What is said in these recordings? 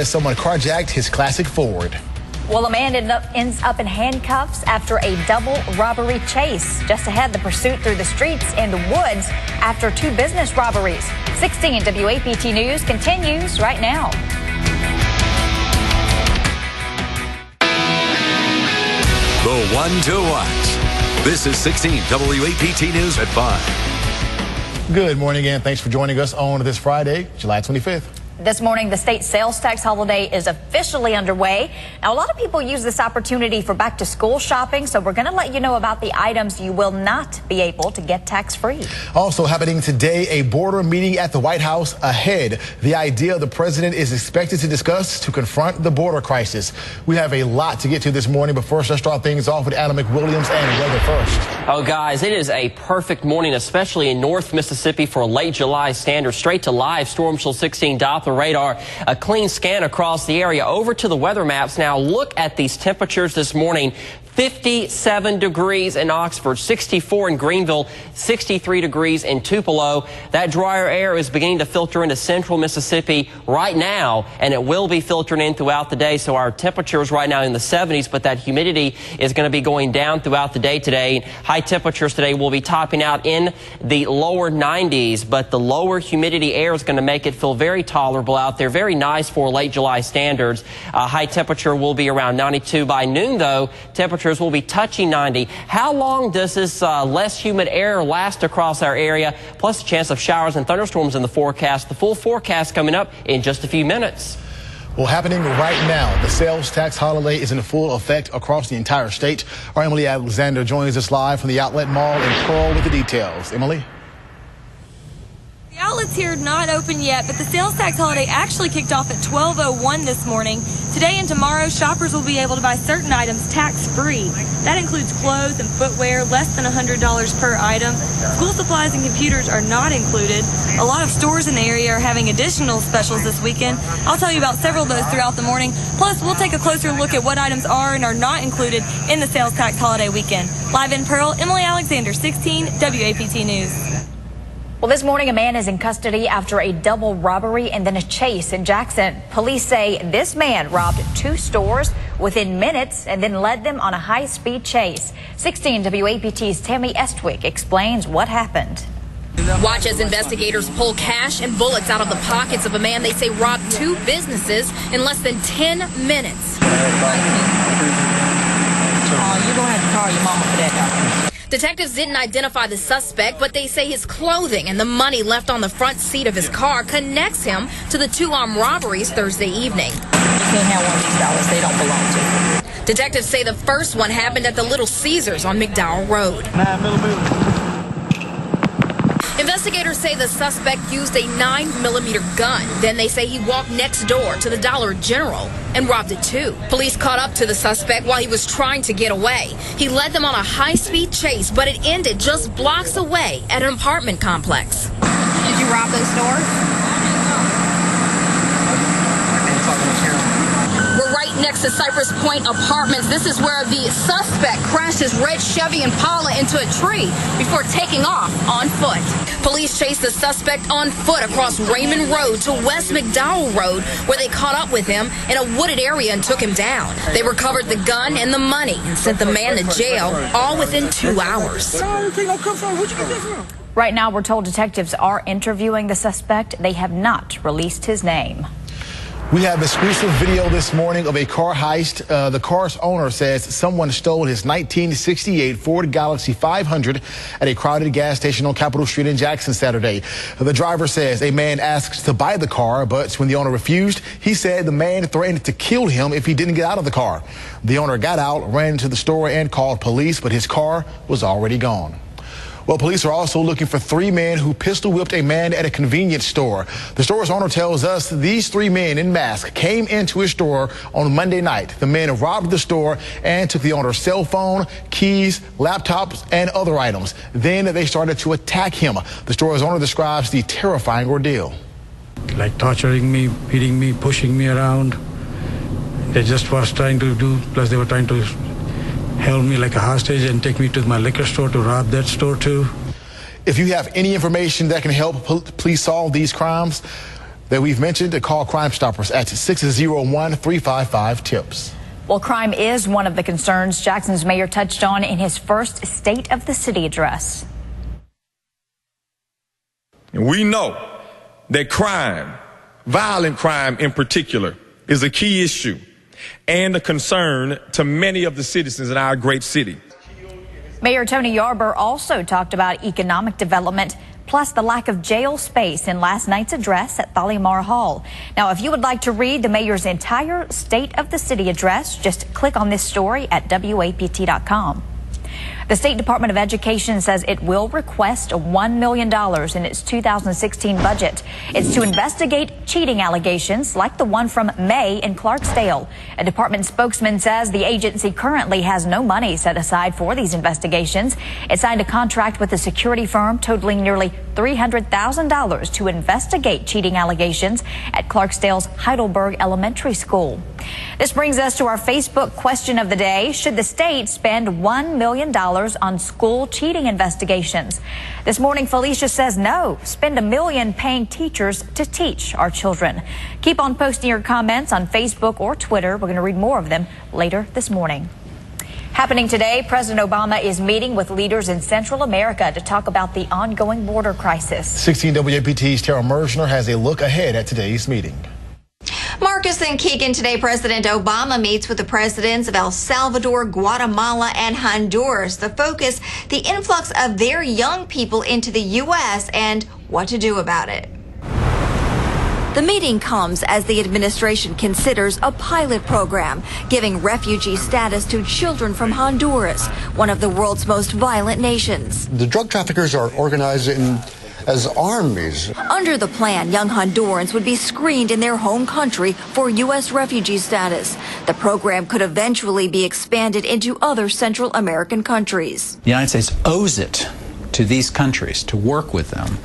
Someone carjacked his classic Ford. Well, a man ends up in handcuffs after a double robbery chase. Just ahead, the pursuit through the streets and woods after two business robberies. 16 WAPT News continues right now. The one to watch. This is 16 WAPT News at 5. Good morning again. Thanks for joining us on this Friday, July 25th. This morning, the state sales tax holiday is officially underway. Now, a lot of people use this opportunity for back to school shopping, so we're going to let you know about the items you will not be able to get tax-free. Also happening today, a border meeting at the White House ahead. The idea the president is expected to discuss to confront the border crisis. We have a lot to get to this morning, but first, let's start things off with Anna McWilliams and weather first. Oh, guys, it is a perfect morning, especially in North Mississippi for a late July standard. Straight to live Storm Shield 16 Doppler radar, a clean scan across the area. Over to the weather maps now. Look at these temperatures this morning. 57 degrees in Oxford, 64 in Greenville, 63 degrees in Tupelo. That drier air is beginning to filter into central Mississippi right now, and it will be filtering in throughout the day. So our temperatures right now in the 70s, but that humidity is going to be going down throughout the day today. High temperatures today will be topping out in the lower 90s, but the lower humidity air is going to make it feel very tolerable out there. Very nice for late July standards. High temperature will be around 92 by noon, though. Temperatures will be touching 90. How long does this less humid air last across our area? Plus a chance of showers and thunderstorms in the forecast. The full forecast coming up in just a few minutes. Well, happening right now, the sales tax holiday is in full effect across the entire state. Our Emily Alexander joins us live from the Outlet Mall in Pearl with the details. Emily? The outlets here not open yet, but the sales tax holiday actually kicked off at 12:01 this morning. Today and tomorrow, shoppers will be able to buy certain items tax-free. That includes clothes and footwear, less than $100 per item. School supplies and computers are not included. A lot of stores in the area are having additional specials this weekend. I'll tell you about several of those throughout the morning. Plus, we'll take a closer look at what items are and are not included in the sales tax holiday weekend. Live in Pearl, Emily Alexander, 16 WAPT News. Well, this morning, a man is in custody after a double robbery and then a chase in Jackson. Police say this man robbed two stores within minutes and then led them on a high-speed chase. 16 WAPT's Tammy Estwick explains what happened. Watch as investigators pull cash and bullets out of the pockets of a man they say robbed two businesses in less than 10 minutes. You're going to have to call your mama for that. Detectives didn't identify the suspect, but they say his clothing and the money left on the front seat of his car connects him to the two armed robberies Thursday evening. You can't have one of these dollars. They don't belong to you. Detectives say the first one happened at the Little Caesars on McDowell Road. 9mm. Investigators say the suspect used a 9mm gun. Then they say he walked next door to the Dollar General and robbed it too. Police caught up to the suspect while he was trying to get away. He led them on a high-speed chase, but it ended just blocks away at an apartment complex. Did you rob those stores? We're right next to Cypress Point Apartments. This is where the suspect crashed his red Chevy Impala into a tree before taking off on foot. Police chased the suspect on foot across Raymond Road to West McDowell Road, where they caught up with him in a wooded area and took him down. They recovered the gun and the money and sent the man to jail, all within 2 hours. Right now, we're told detectives are interviewing the suspect. They have not released his name. We have exclusive video this morning of a car heist. The car's owner says someone stole his 1968 Ford Galaxie 500 at a crowded gas station on Capitol Street in Jackson Saturday. The driver says a man asked to buy the car, but when the owner refused, he said the man threatened to kill him if he didn't get out of the car. The owner got out, ran into the store and called police, but his car was already gone. Well, police are also looking for three men who pistol whipped a man at a convenience store. The store's owner tells us these three men in masks came into his store on Monday night. The men robbed the store and took the owner's cell phone, keys, laptops, and other items. Then they started to attack him. The store's owner describes the terrifying ordeal. Like torturing me, beating me, pushing me around. They just was trying to do, plus they were trying to held me like a hostage and take me to my liquor store to rob that store too. If you have any information that can help police solve these crimes, that we've mentioned to call Crime Stoppers at 601-355-TIPS. Well, crime is one of the concerns Jackson's mayor touched on in his first State of the City address. We know that crime, violent crime in particular, is a key issue and a concern to many of the citizens in our great city. Mayor Tony Yarber also talked about economic development, plus the lack of jail space in last night's address at Thalimar Hall. Now, if you would like to read the mayor's entire State of the City address, just click on this story at WAPT.com. The State Department of Education says it will request $1 million in its 2016 budget. It's to investigate cheating allegations like the one from May in Clarksdale. A department spokesman says the agency currently has no money set aside for these investigations. It signed a contract with a security firm totaling nearly $300,000 to investigate cheating allegations at Clarksdale's Heidelberg Elementary School. This brings us to our Facebook question of the day. Should the state spend $1 million on school cheating investigations? This morning, Felicia says no. Spend $1 million paying teachers to teach our children. Keep on posting your comments on Facebook or Twitter. We're going to read more of them later this morning. Happening today, President Obama is meeting with leaders in Central America to talk about the ongoing border crisis. 16 WAPT's Tara Mershner has a look ahead at today's meeting. Marcus and Keegan, today President Obama meets with the presidents of El Salvador, Guatemala, and Honduras. The focus, the influx of their young people into the U.S. and what to do about it. The meeting comes as the administration considers a pilot program giving refugee status to children from Honduras, one of the world's most violent nations. The drug traffickers are organized as armies. Under the plan, young Hondurans would be screened in their home country for U.S. refugee status. The program could eventually be expanded into other Central American countries. The United States owes it to these countries to work with them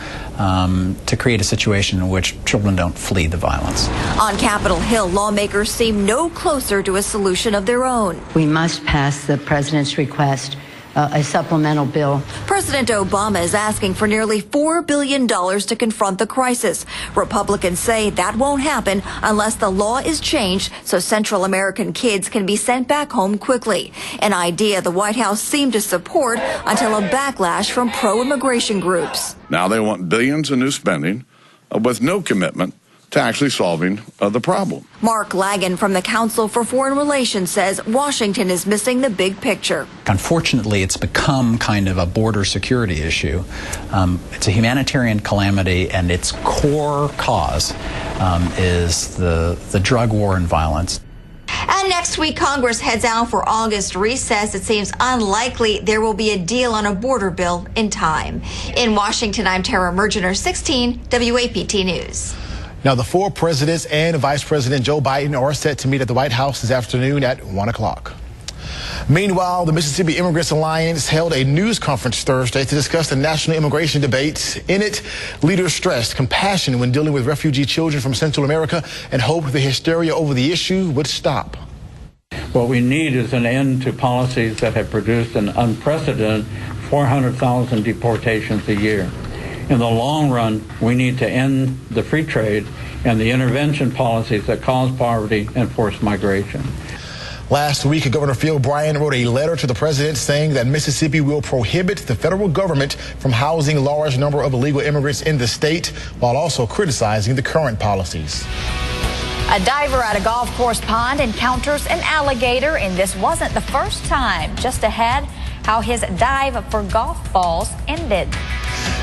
to create a situation in which children don't flee the violence. On Capitol Hill, lawmakers seem no closer to a solution of their own. We must pass the president's request, a supplemental bill. President Obama is asking for nearly $4 billion to confront the crisis. Republicans say that won't happen unless the law is changed so Central American kids can be sent back home quickly. An idea the White House seemed to support until a backlash from pro-immigration groups. Now they want billions in new spending with no commitment to actually solving the problem. Mark Lagan from the Council for Foreign Relations says Washington is missing the big picture. Unfortunately, it's become kind of a border security issue. It's a humanitarian calamity, and its core cause is the drug war and violence. And next week, Congress heads out for August recess. It seems unlikely there will be a deal on a border bill in time. In Washington, I'm Tara Mergener, 16 WAPT News. Now, the four presidents and Vice President Joe Biden are set to meet at the White House this afternoon at 1 o'clock. Meanwhile, the Mississippi Immigrants Alliance held a news conference Thursday to discuss the national immigration debate. In it, leaders stressed compassion when dealing with refugee children from Central America and hoped the hysteria over the issue would stop. What we need is an end to policies that have produced an unprecedented 400,000 deportations a year. In the long run, we need to end the free trade and the intervention policies that cause poverty and forced migration. Last week, Governor Phil Bryant wrote a letter to the president saying that Mississippi will prohibit the federal government from housing a large number of illegal immigrants in the state, while also criticizing the current policies. A diver at a golf course pond encounters an alligator, and this wasn't the first time. Just ahead, how his dive for golf balls ended.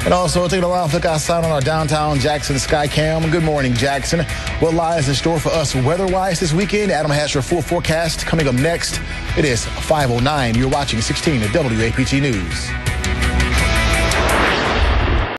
And also, taking a live look outside on our downtown Jackson Skycam. Good morning, Jackson. What lies in store for us weather-wise this weekend? Adam has your full forecast coming up next. It is 5:09. You're watching 16 at WAPT News.